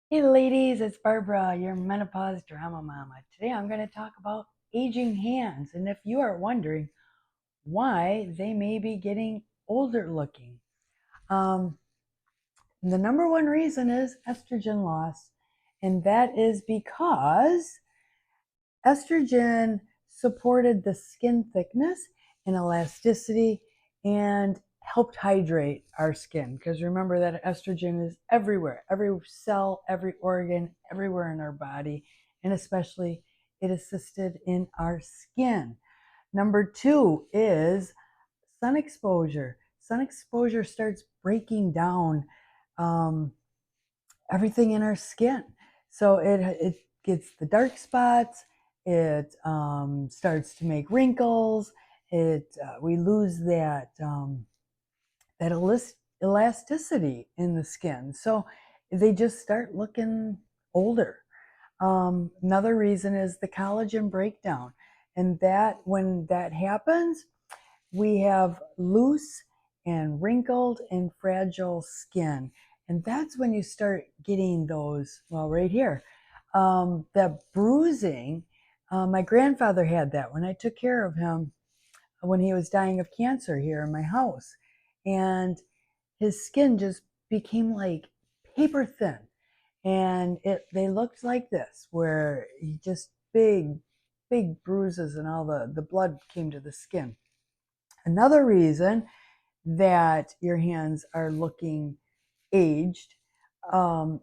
Hey ladies, it's Barbara, your menopause drama mama. Today I'm going to talk about aging hands and if you are wondering why they may be getting older looking. Um, the number one reason is estrogen loss, and that is because estrogen supported the skin thickness and elasticity and helped hydrate our skin. Because remember that estrogen is everywhere, every cell, every organ, everywhere in our body, and especially it assisted in our skin. Number two is sun exposure. Sun exposure starts breaking down um, everything in our skin. So it gets the dark spots. It starts to make wrinkles. We lose that elasticity in the skin. So they just start looking older. Another reason is the collagen breakdown, and that when that happens, we have loose and wrinkled and fragile skin. And that's when you start getting those, well, right here, that bruising. My grandfather had that when I took care of him when he was dying of cancer here in my house. And his skin just became like paper thin. And they looked like this, where he just big bruises and all the blood came to the skin. Another reason that your hands are looking aged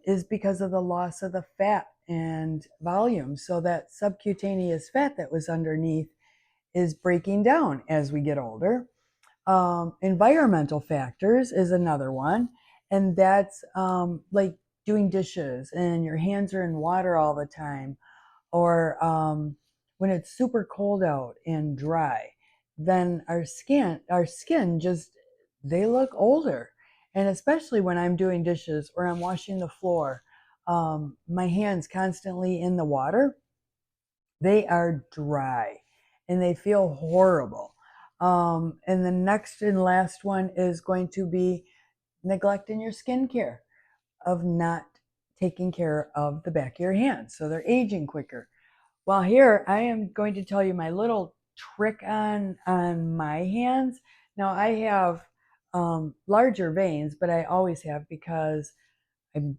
is because of the loss of the fat and volume. So that subcutaneous fat that was underneath is breaking down as we get older. Environmental factors is another one, and that's like doing dishes and your hands are in water all the time, or when it's super cold out and dry, then our skin just they look older. And especially when I'm doing dishes or I'm washing the floor, my hands constantly in the water, they are dry and they feel horrible. And the next and last one is going to be neglecting your skincare, of not taking care of the back of your hands. So they're aging quicker. Well, here I am going to tell you my little trick on my hands. Now I have larger veins, but I always have because I've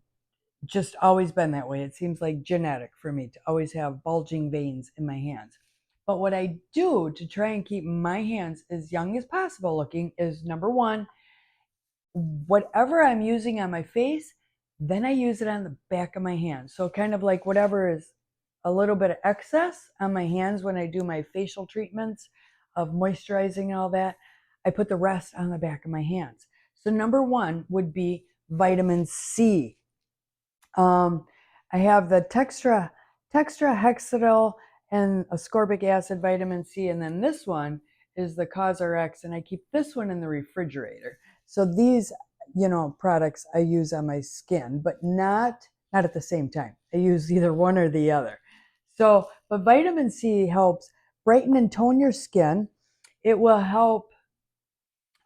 just always been that way. It seems like genetic for me to always have bulging veins in my hands. But what I do to try and keep my hands as young as possible looking is, number one, whatever I'm using on my face, then I use it on the back of my hands. So kind of like whatever is a little bit of excess on my hands when I do my facial treatments of moisturizing and all that, I put the rest on the back of my hands. So number one would be vitamin C. Um, I have the tetrahexyl and ascorbic acid vitamin C, and then this one is the CosRX, and I keep this one in the refrigerator. So these, products I use on my skin, but not at the same time. I use either one or the other. So, but vitamin C helps brighten and tone your skin. It will help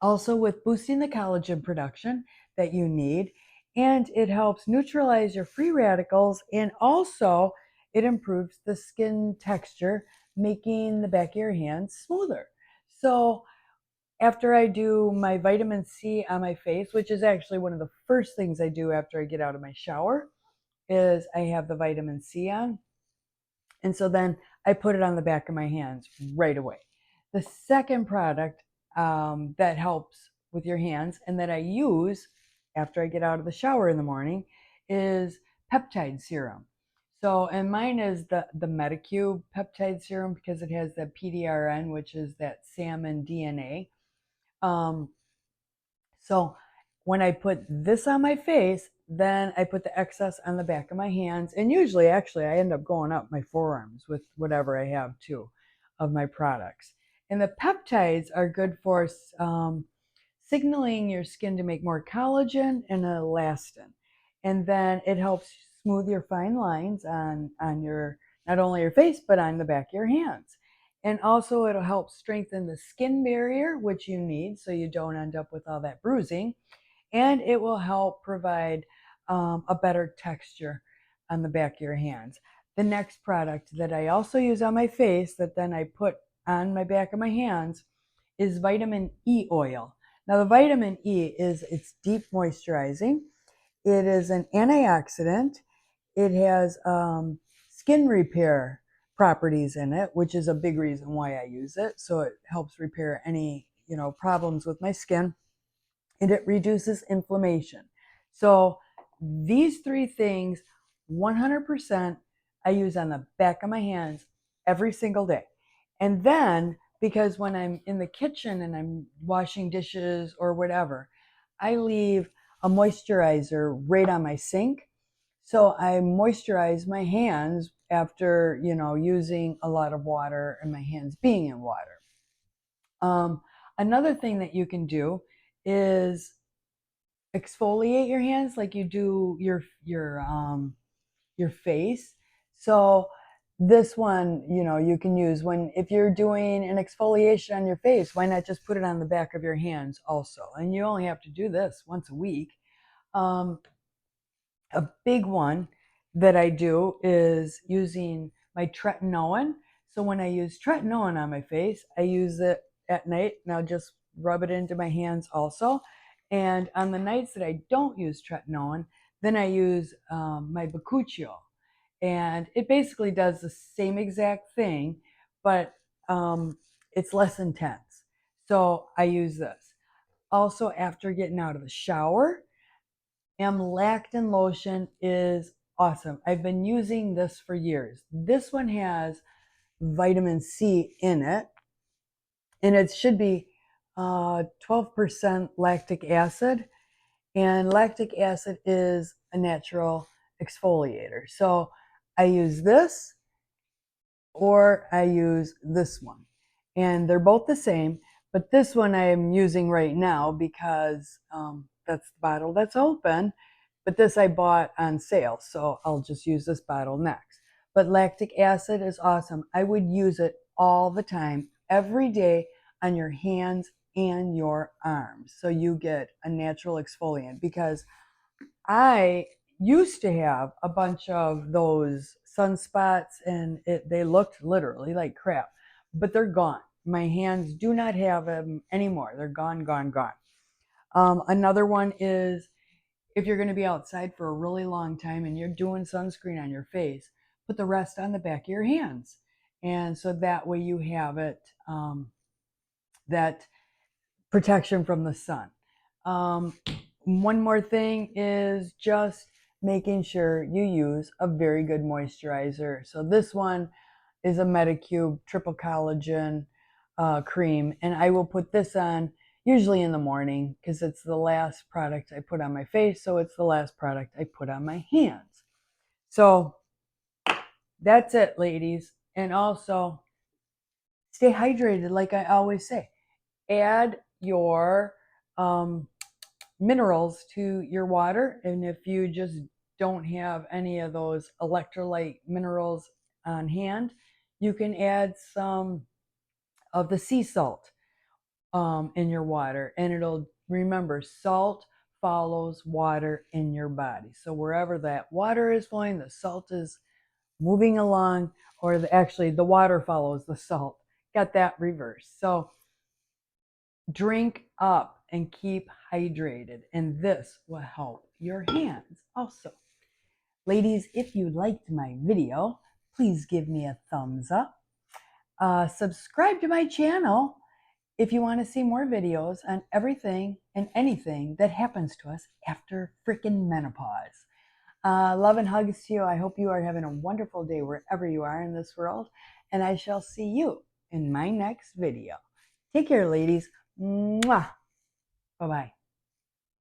also with boosting the collagen production that you need, and it helps neutralize your free radicals, and also it improves the skin texture, making the back of your hands smoother. So after I do my vitamin C on my face, which is actually one of the first things I do after I get out of my shower, is I have the vitamin C on, and so then I put it on the back of my hands right away. The second product that helps with your hands and that I use after I get out of the shower in the morning is peptide serum. So, and mine is the Medicube peptide serum because it has the PDRN, which is that salmon DNA. Um, so when I put this on my face, then I put the excess on the back of my hands. And usually, actually, I end up going up my forearms with whatever I have too of my products. And the peptides are good for signaling your skin to make more collagen and elastin. And then it helps smooth your fine lines on your, not only your face, but on the back of your hands. And also it'll help strengthen the skin barrier, which you need so you don't end up with all that bruising. And it will help provide a better texture. on the back of your hands. The next product that I also use on my face that then I put on my back of my hands is vitamin E oil. Now the vitamin E it's deep moisturizing. It is an antioxidant. It has skin repair properties in it, which is a big reason why I use it. So it helps repair any, problems with my skin, and it reduces inflammation. So these three things, 100%, I use on the back of my hands every single day. And then, because when I'm in the kitchen and I'm washing dishes or whatever, I leave a moisturizer right on my sink. So I moisturize my hands after, using a lot of water and my hands being in water. Another thing that you can do is exfoliate your hands like you do your face. So this one, you can use if you're doing an exfoliation on your face, why not just put it on the back of your hands also? And you only have to do this once a week. A big one that I do is using my tretinoin. So when I use tretinoin on my face, I use it at night and I'll just rub it into my hands also. And on the nights that I don't use tretinoin, then I use my bakuchiol. And it basically does the same exact thing, but it's less intense. So I use this. Also, after getting out of the shower, Amlactin lotion is awesome. I've been using this for years. This one has vitamin C in it, and it should be 12% lactic acid. And lactic acid is a natural exfoliator. So I use this or I use this one. And they're both the same, but this one I am using right now because that's the bottle that's open. But this I bought on sale, so I'll just use this bottle next. But lactic acid is awesome. I would use it all the time, every day on your hands and your arms. So you get a natural exfoliant, because I used to have a bunch of those sunspots and they looked literally like crap, but they're gone. My hands do not have them anymore. They're gone, gone, gone. Another one is if you're going to be outside for a really long time and you're doing sunscreen on your face, put the rest on the back of your hands. And so that way you have it, that protection from the sun. One more thing is just making sure you use a very good moisturizer. So this one is a Medicube triple collagen cream, and I will put this on usually in the morning because it's the last product I put on my face, so it's the last product I put on my hands. So that's it, ladies. And also stay hydrated, like I always say. Add your minerals to your water, and if you just don't have any of those electrolyte minerals on hand, you can add some of the sea salt in your water, and remember, salt follows water in your body. So wherever that water is flowing, the salt is moving along, or actually the water follows the salt. Got that reversed. So drink up and keep hydrated, and this will help your hands also. Ladies, if you liked my video, please give me a thumbs up. Subscribe to my channel if you want to see more videos on everything and anything that happens to us after freaking menopause. Love and hugs to you. I hope you are having a wonderful day wherever you are in this world, and I shall see you in my next video. Take care, ladies. Mwah. Bye-bye.